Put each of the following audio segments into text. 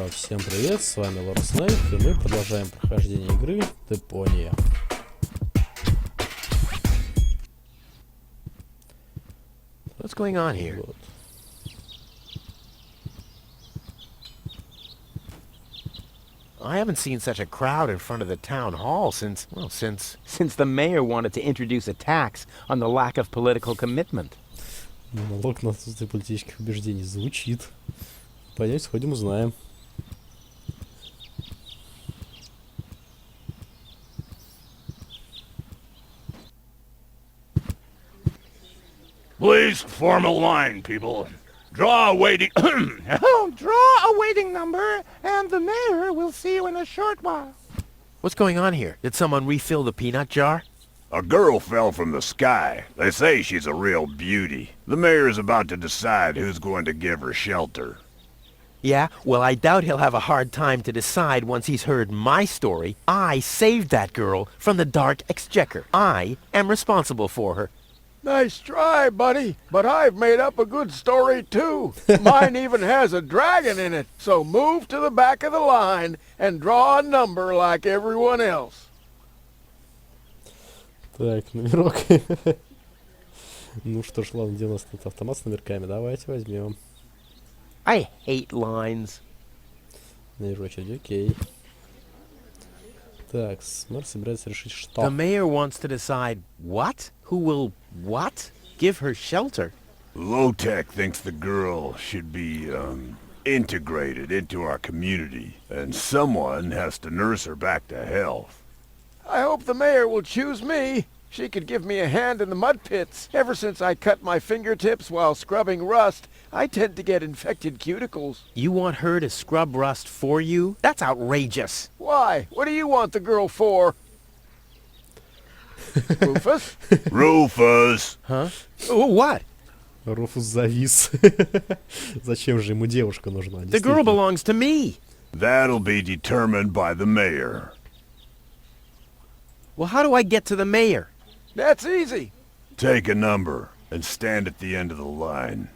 Всем привет, с вами Лора Снейк, и мы продолжаем прохождение игры Deponia. What's going on here? Вот. I haven't seen such a crowd in front of the town hall since the mayor wanted to introduce a tax on the lack of political commitment. Налог на отсутствие политических убеждений звучит. Пойдем сходим, узнаем. Please form a line, people. Draw a waiting... Draw a waiting number, and the mayor will see you in a short while. What's going on here? Did someone refill the peanut jar? A girl fell from the sky. They say she's a real beauty. The mayor's about to decide who's going to give her shelter. Yeah, well, I doubt he'll have a hard time to decide once he's heard my story. I saved that girl from the dark exchequer. I am responsible for her. Nice try, buddy, but I've made up a good story too. Mine even has a dragon in it, so move to the back of the line and draw a number like everyone else. Так, номерок. Ну что ж, ладно, где у нас тут автомат с номерками? Давайте возьмем. I hate lines. Вижу очередь, окей. Так, мэр собирается решить, что... The mayor wants to decide what? Who will what? Give her shelter? Low-Tech thinks the girl should be, integrated into our community, and someone has to nurse her back to health. I hope the mayor will choose me. She could give me a hand in the mud pits. Ever since I cut my fingertips while scrubbing rust, I tend to get infected cuticles. You want her to scrub rust for you? That's outrageous. Why? What do you want the girl for? Rufus? Rufus! Huh? Oh, what? Руфус завис. Зачем же ему девушка нужна? The girl belongs to me. That'll be determined by the mayor. Well, how do I get to the mayor? That's easy. Take a number and stand at the end of the line.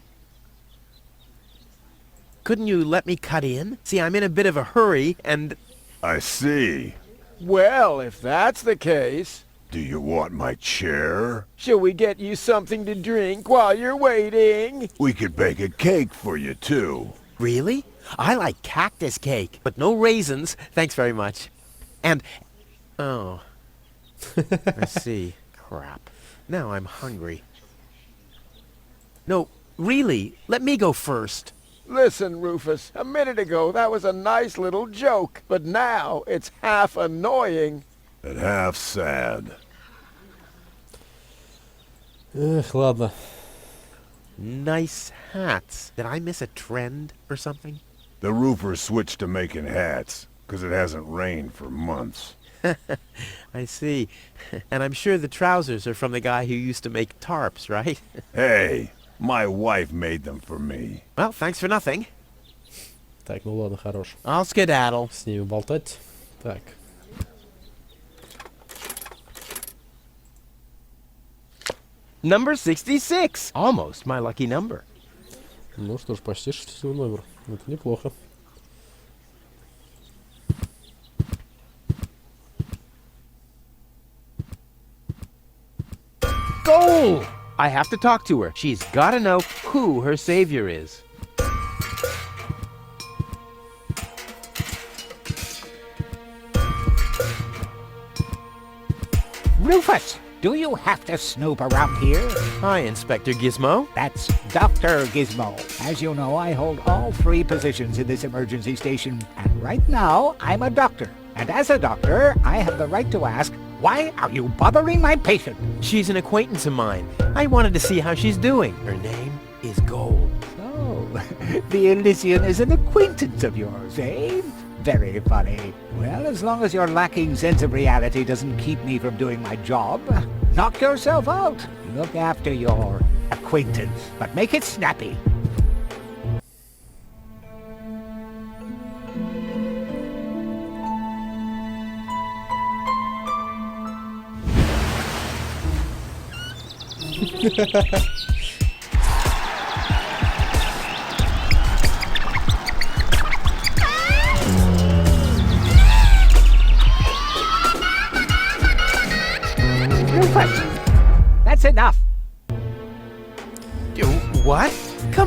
Couldn't you let me cut in? See, I'm in a bit of a hurry, and... I see. Well, if that's the case, Do you want my chair? shall we get you something to drink while you're waiting? We could bake a cake for you, too. Really? I like cactus cake, but no raisins. Thanks very much. And... Oh. I see. Crap. Now I'm hungry. No, really, let me go first. Listen, Rufus, a minute ago that was a nice little joke, but now it's half annoying. And half sad. Эх, ладно. Nice hats. Did I miss a trend or something? The roofer switched to making hats, 'cause it hasn't rained for months. I see. And I'm sure the trousers are from the guy who used to make tarps, right? Hey, my wife made them for me. Well, thanks for nothing. Так, ну ладно, хорош. I'll skedaddle. С ними болтать. Так. Number 66. Almost my lucky number. Ну что ж, почти 60 номер. Это неплохо. Goal! I have to talk to her. She's got to know who her savior is. Rufus, do you have to snoop around here? Hi, Inspector Gizmo. That's Dr. Gizmo. As you know, I hold all three positions in this emergency station, and right now, I'm a doctor. And as a doctor, I have the right to ask, why are you bothering my patient? She's an acquaintance of mine. I wanted to see how she's doing. Her name is Gold. So, the Elysian is an acquaintance of yours, eh? Very funny. Well, as long as your lacking sense of reality doesn't keep me from doing my job, knock yourself out. Look after your acquaintance, but make it snappy.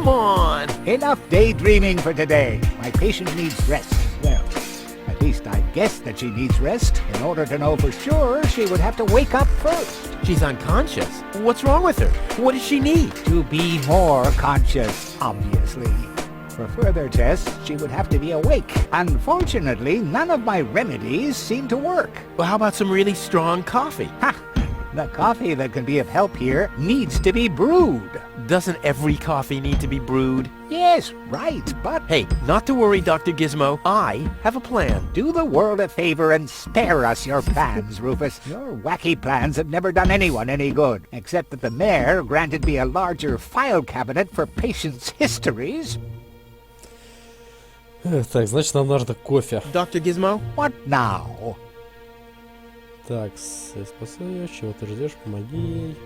come on. Enough daydreaming for today. My patient needs rest. Well, at least I guess that she needs rest. In order to know for sure, she would have to wake up first. She's unconscious. What's wrong with her? What does she need? To be more conscious, obviously. For further tests, she would have to be awake. Unfortunately, none of my remedies seem to work. Well, how about some really strong coffee? Ha! The coffee that can be of help here needs to be brewed. Doesn't every coffee need to be brewed? Yes, right, but Hey, not to worry, Dr. Gizmo. I have a plan. do the world a favor and spare us your plans, Rufus. Your wacky plans have never done anyone any good, except that the mayor granted me a larger file cabinet for patients' histories. Так, значит, нам нужно кофе. Dr. Gizmo? What now? Так, спасай ее, чего ты ждешь, помоги ей.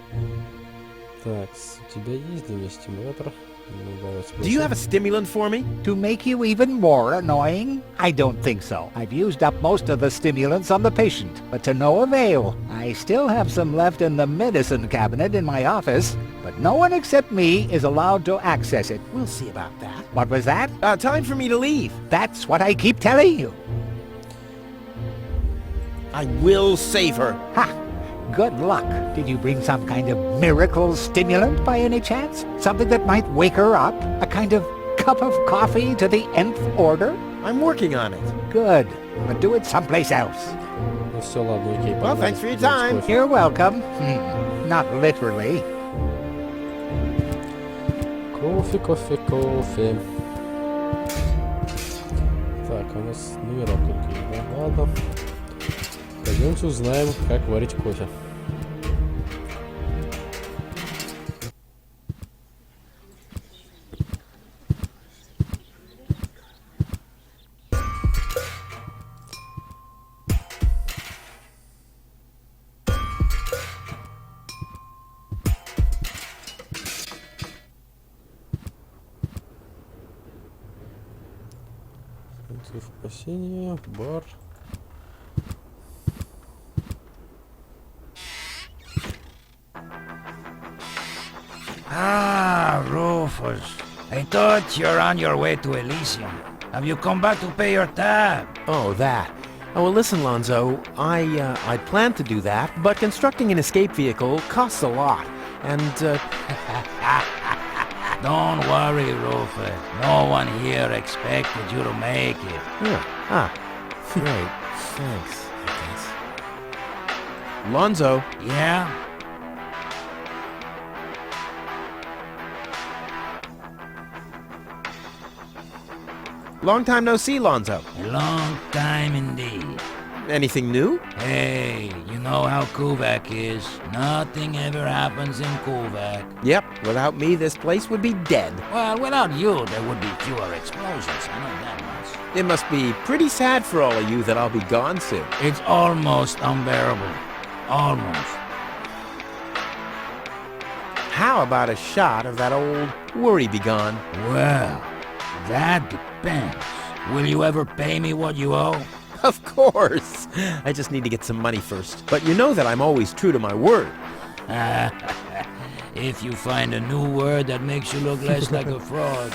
Так, у тебя есть для меня стимулятор? Ну, давай Do you спросим. have a stimulant for me? To make you even more annoying? I don't think so. I've used up most of the stimulants on the patient, but to no avail. I still have some left in the medicine cabinet in my office, but no one except me is allowed to access it. We'll see about that. What was that? Time for me to leave. That's what I keep telling you. I will save her. Ha! Good luck. Did you bring some kind of miracle stimulant by any chance? Something that might wake her up? A kind of cup of coffee to the nth order? I'm working on it. Good. But do it someplace else. Ну все, ладно, окей. Well, погнали. thanks for your Делать time. кофе. You're welcome. Not literally. Кофе, кофе, кофе. Так, у нас номера только есть, да? Ладно. Пойдемте узнаем, как варить кофе. Спасение, бар. Ah, Rufus. I thought you're on your way to Elysium. Have you come back to pay your tab? Oh, that. Oh, well, listen, Lonzo. I planned to do that, but constructing an escape vehicle costs a lot. And, Don't worry, Rufus. No one here expected you to make it. great. Thanks, I guess. Lonzo. Yeah? Long time no see, Lonzo. A long time indeed. Anything new? Hey, you know how Kuvak is. Nothing ever happens in Kuvak. Yep, without me, this place would be dead. Well, without you, there would be fewer explosions. I know that much. It must be pretty sad for all of you that I'll be gone soon. It's almost unbearable. Almost. How about a shot of that old worry begone? Well, that depends. Will you ever pay me what you owe? Of course. I just need to get some money first. But you know that I'm always true to my word. If you find a new word that makes you look less like a fraud.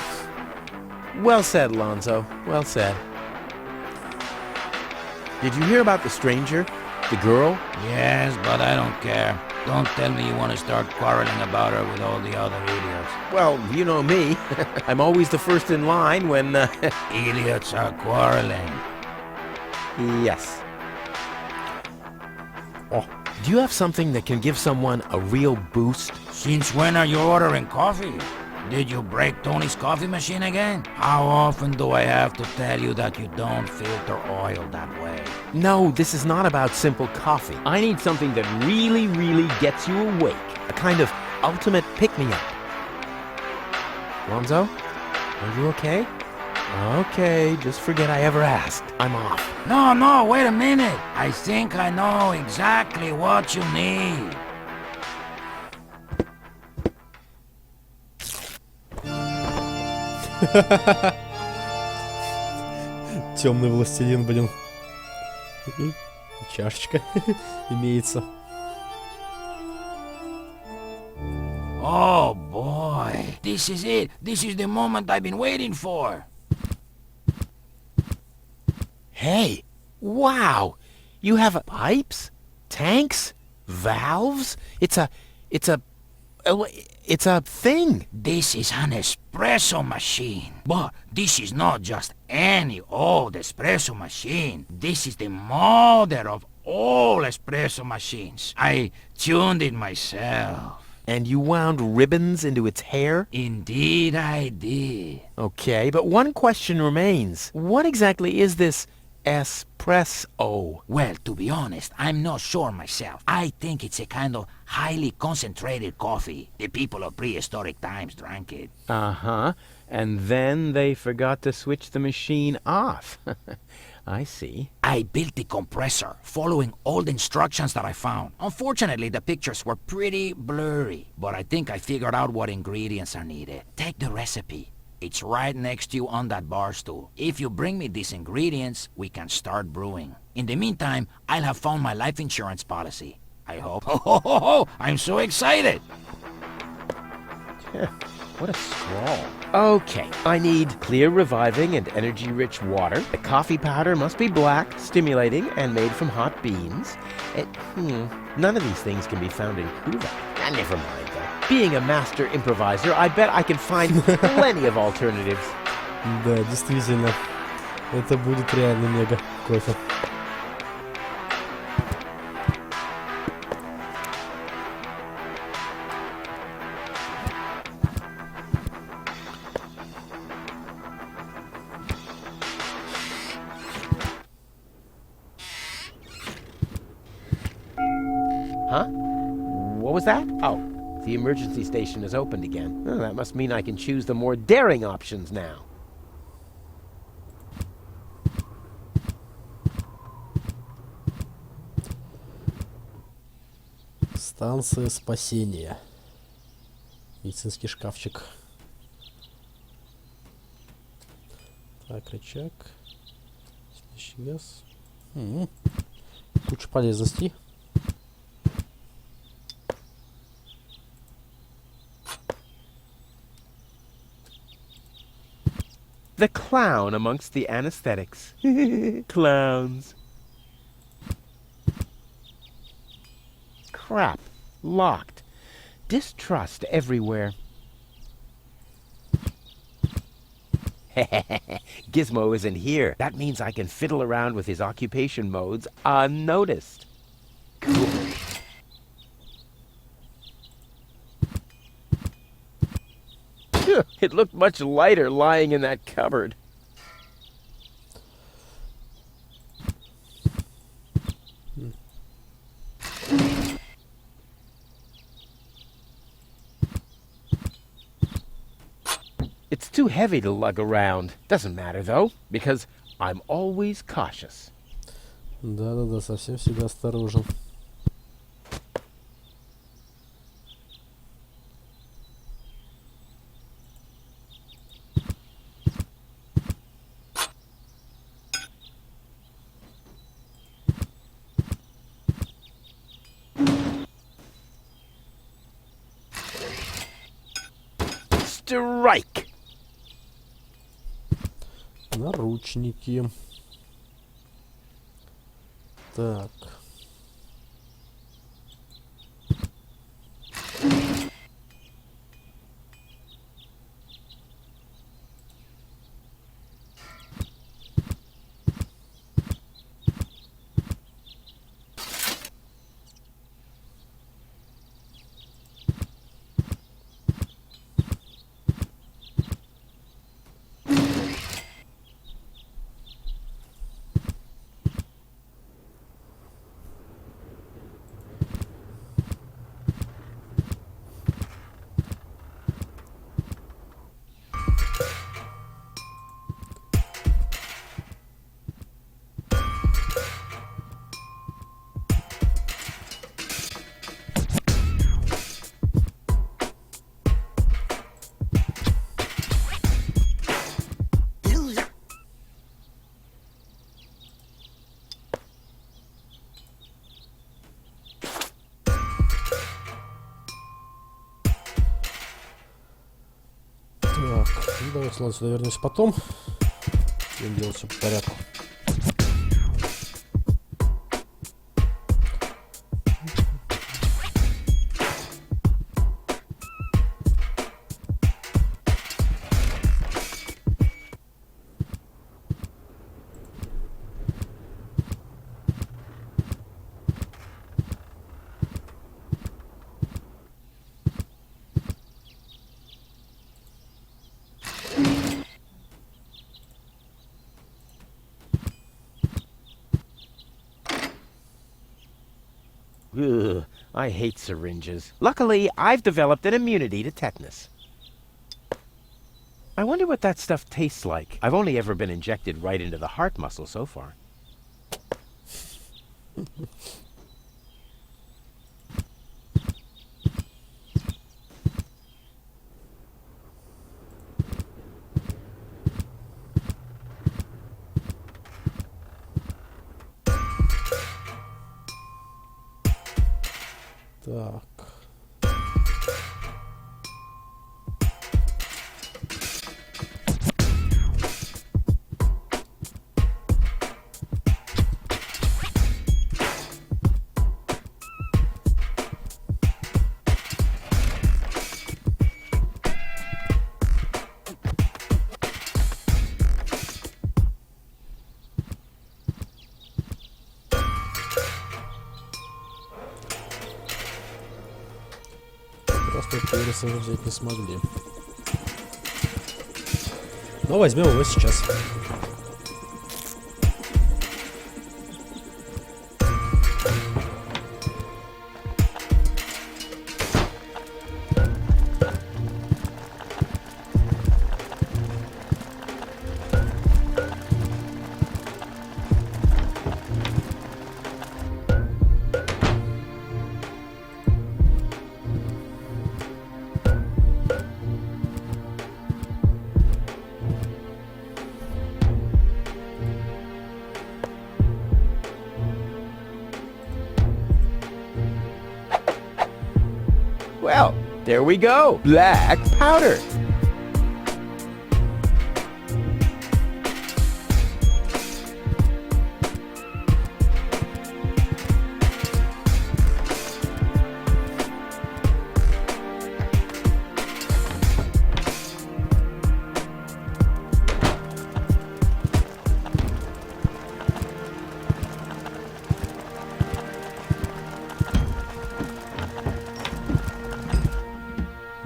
Well said, Lonzo. Well said. Did you hear about the stranger? The girl? Yes, but I don't care. Don't tell me you want to start quarreling about her with all the other idiots. Well, you know me. I'm always the first in line when, Idiots are quarreling. Yes. Oh, do you have something that can give someone a real boost? Since when are you ordering coffee? Did you break Tony's coffee machine again? How often do I have to tell you that you don't filter oil that way? No, this is not about simple coffee. I need something that really, really gets you awake. A kind of ultimate pick-me-up. Lonzo? Are you okay? Okay, just forget I ever asked. I'm off. No, wait a minute. I think I know exactly what you need. Темный властелин, блин. И чашечка имеется. Oh boy, This is it. This is the moment I've been waiting for. Hey, wow! You have pipes, tanks, valves. It's a thing. This is an espresso machine. But this is not just any old espresso machine. This is the mother of all espresso machines. I tuned it myself. And you wound ribbons into its hair? Indeed I did. Okay, but one question remains. What exactly is this espresso? Well, to be honest, I'm not sure myself. I think it's a kind of highly concentrated coffee. The people of prehistoric times drank it. Uh-huh. And then they forgot to switch the machine off. I see. I built the compressor, following all the instructions that I found. Unfortunately, the pictures were pretty blurry, but I think I figured out what ingredients are needed. Take the recipe. It's right next to you on that bar stool. If you bring me these ingredients, we can start brewing. In the meantime, I'll have found my life insurance policy. I hope. Oh, I'm so excited! What a scrawl. Okay, I need clear, reviving, and energy-rich water. The coffee powder must be black, stimulating, and made from hot beans. None of these things can be found in Kuvak. Never mind, though. Being a master improviser, I bet I can find plenty of alternatives. Да, действительно. Это будет реально мега кофе. Huh? What was that? Oh, the emergency station is opened again. Oh, that must mean I can choose the more daring options now. Станция спасения. Медицинский шкафчик. Так, рычаг. Спящий газ. Куча полезностей. The clown amongst the anesthetics. Clowns. Crap. Locked. Distrust everywhere. Gizmo isn't here. That means I can fiddle around with his occupation modes unnoticed. Cool. It looked much lighter lying in that cupboard. It's too heavy to lug around. Doesn't matter, though, because I'm always cautious. Да-да-да, совсем всегда осторожен. Strike! Наручники. Так. Давайте, ладно, сюда вернусь потом. Будем делать все по порядку. Ugh, I hate syringes. Luckily, I've developed an immunity to tetanus. I wonder what that stuff tastes like. I've only ever been injected right into the heart muscle so far. Так. Просто вируса взять не смогли. Но возьмем его сейчас. Well, there we go. Black powder.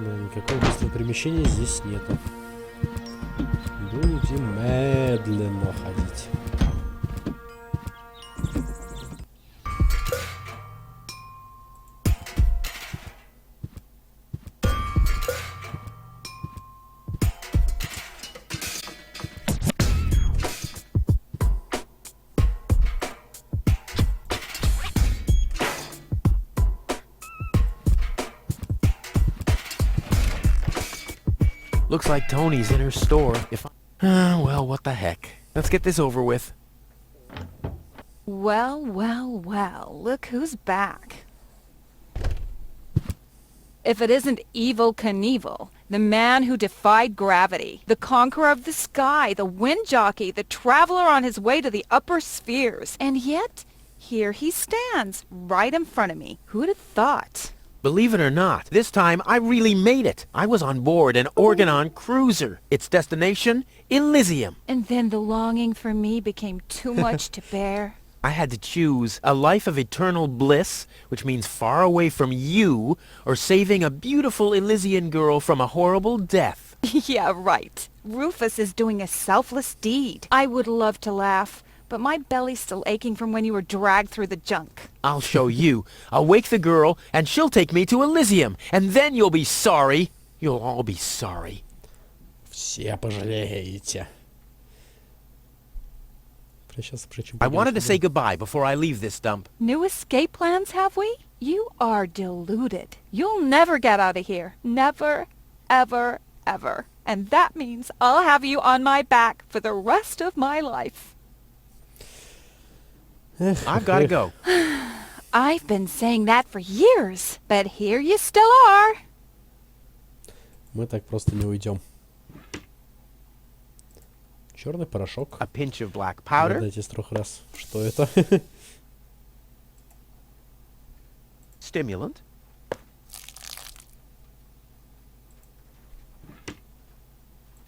Да, никакого быстрого перемещения здесь нету. Будем медленно ходить. Looks like Tony's in her store. If well, what the heck. Let's get this over with. Well, well, well, look who's back. If it isn't Evil Knievel, the man who defied gravity, the conqueror of the sky, the wind jockey, the traveler on his way to the upper spheres. And yet, here he stands, right in front of me. Who'd have thought? Believe it or not, this time I really made it. I was on board an Organon cruiser. Its destination, Elysium. And then the longing for me became too much to bear. I had to choose a life of eternal bliss, which means far away from you, or saving a beautiful Elysian girl from a horrible death. Yeah, right. Rufus is doing a selfless deed. I would love to laugh, but my belly's still aching from when you were dragged through the junk. I'll show you. I'll wake the girl, and she'll take me to Elysium, and then you'll be sorry. You'll all be sorry. Все пожалеете. I wanted to say goodbye before I leave this dump. New escape plans, have we? You are deluded. You'll never get out of here. Never, ever, ever. And that means I'll have you on my back for the rest of my life. I've got to go. I've been saying that for years, but here you still are. Мы так просто не уйдем. Черный порошок. a pinch of black powder, Дайте с 3 раз. Что это? stimulant,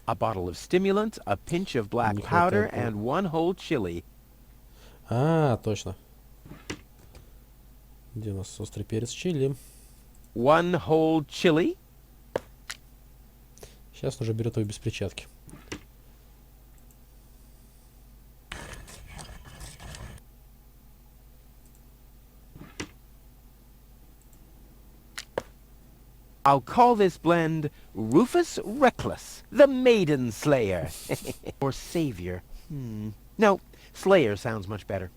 a bottle of stimulant, a pinch of black Не powder, хватает, and 1 whole chili. А, точно. Где у нас острый перец чили? 1 whole chili, Сейчас он уже берет его без перчатки. I'll call this blend Rufus Reckless, the Maiden Slayer. Or Savior. No, Slayer sounds much better.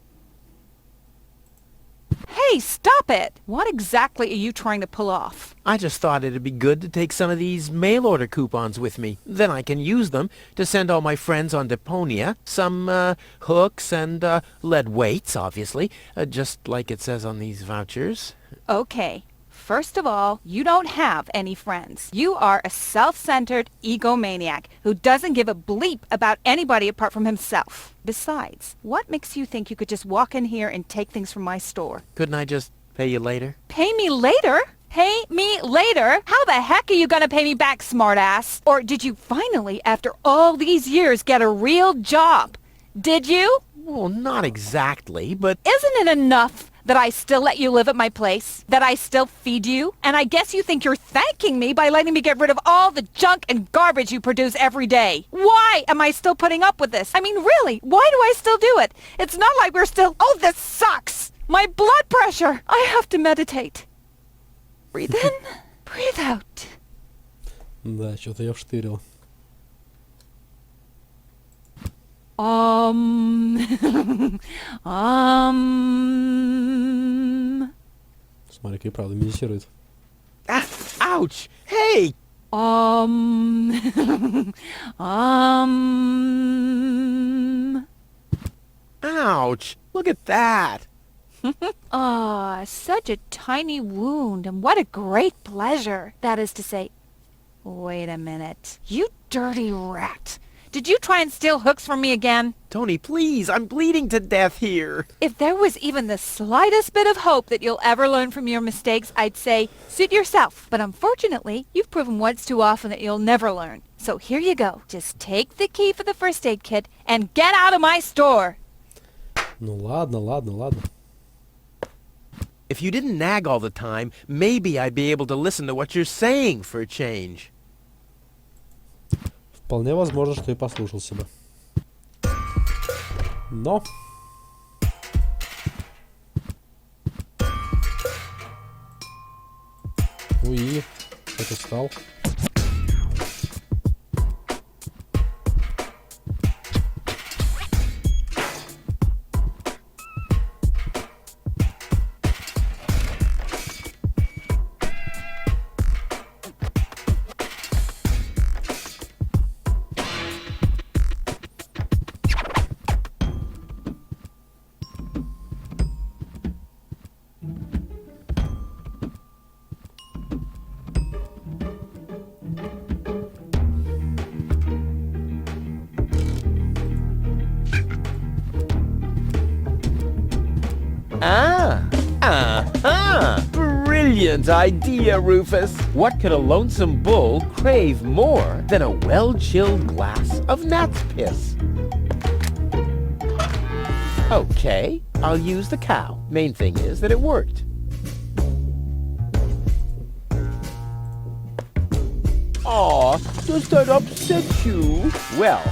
Hey, stop it! What exactly are you trying to pull off? I just thought it'd be good to take some of these mail order coupons with me. Then I can use them to send all my friends on Deponia some hooks and lead weights, obviously, just like it says on these vouchers. Okay. First of all, you don't have any friends. You are a self-centered egomaniac who doesn't give a bleep about anybody apart from himself. Besides, what makes you think you could just walk in here and take things from my store? Couldn't I just pay you later? Pay me later? Pay me later? How the heck are you gonna pay me back, smartass? Or did you finally, after all these years, get a real job? Did you? Well, not exactly, but Isn't it enough that I still let you live at my place? That I still feed you? And I guess you think you're thanking me by letting me get rid of all the junk and garbage you produce every day. Why am I still putting up with this? I mean, really, why do I still do it? It's not like we're still... Oh, this sucks! My blood pressure! I have to meditate. Breathe in, breathe out. Да, что-то я вштырил. Смотри-ка, и правда медитирует. ah, ouch! Hey! Ouch! Look at that! Ah, such a tiny wound, and what a great pleasure. That is to say... Wait a minute. You dirty rat. Did you try and steal hooks from me again? Tony, please, I'm bleeding to death here. If there was even the slightest bit of hope that you'll ever learn from your mistakes, I'd say, suit yourself. But unfortunately, you've proven once too often that you'll never learn. So here you go. Just take the key for the first aid kit and get out of my store. Ну ладно, ладно, ладно. If you didn't nag all the time, maybe I'd be able to listen to what you're saying for a change. Вполне возможно, что и послушался бы. Но... Уи, кто-то встал. Brilliant idea, Rufus. What could a lonesome bull crave more than a well-chilled glass of gnat's piss? Okay, I'll use the cow. Main thing is that it worked. Aw, does that upset you? Well,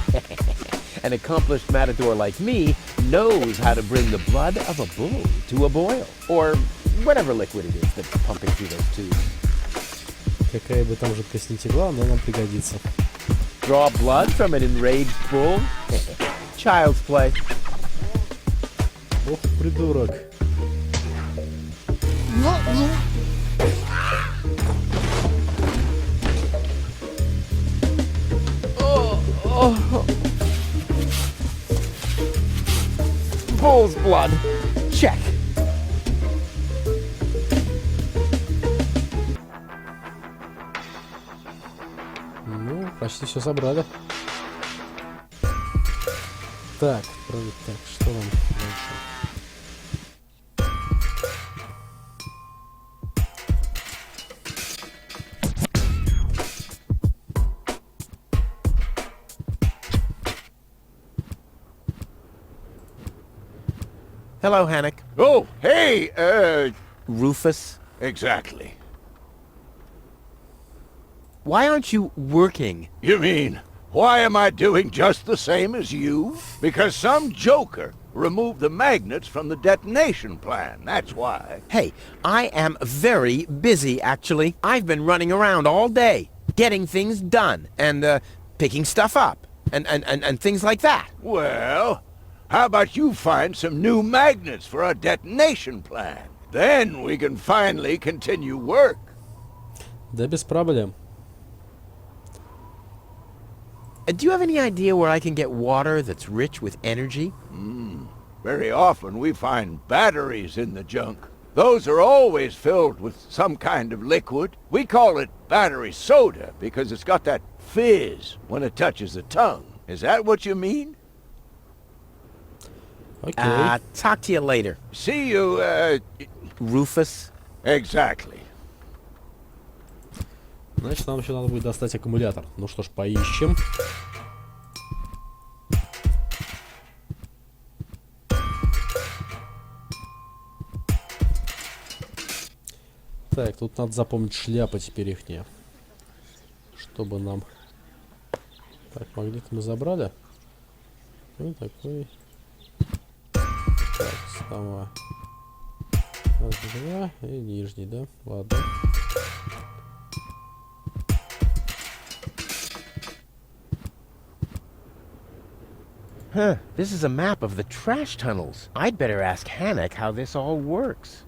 an accomplished matador like me knows how to bring the blood of a bull to a boil. Or whatever liquid it is that's pumping through those tubes. Какая бы там жидкость ни текла, но нам пригодится. Draw blood from an enraged bull? Child's play. Ох, придурок. Bull's blood. Check. Ну, почти все собрали. Так, так, что нам дальше? Hello, Hannock. Oh, hey, Rufus. exactly. Why aren't you working? You mean, why am I doing just the same as you? Because some joker removed the magnets from the detonation plan, that's why. Hey, I am very busy, actually. I've been running around all day, getting things done, and, picking stuff up, and things like that. Well, how about you find some new magnets for our detonation plan? Then we can finally continue work. Да без проблем. Do you have any idea where I can get water that's rich with energy? Very often we find batteries in the junk. Those are always filled with some kind of liquid. We call it battery soda because it's got that fizz when it touches the tongue. Is that what you mean? Окей. Talk to you later, See you, Rufus. exactly. Значит, нам еще надо будет достать аккумулятор. Ну что ж, поищем. Так, тут надо запомнить шляпы теперь ихние. Чтобы нам... Так, магнит мы забрали. Ну, такой... Так, снова... Раз, два, и нижний, да? Ладно. Huh, this is a map of the trash tunnels. I'd better ask Hannock how this all works.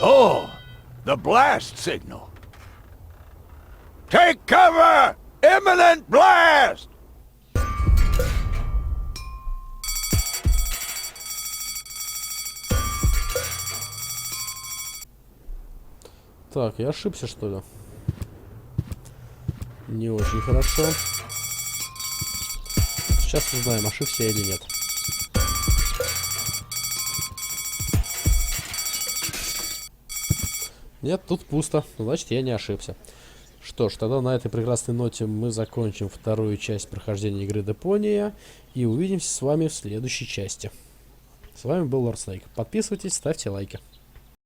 Oh, the blast signal. Take cover! Imminent blast! Так, я ошибся, что ли? Не очень хорошо. Сейчас узнаем, ошибся я или нет. Нет, тут пусто. Значит, я не ошибся. Что ж, тогда на этой прекрасной ноте мы закончим вторую часть прохождения игры Deponia и увидимся с вами в следующей части. С вами был Лорд Снейк. Подписывайтесь, ставьте лайки.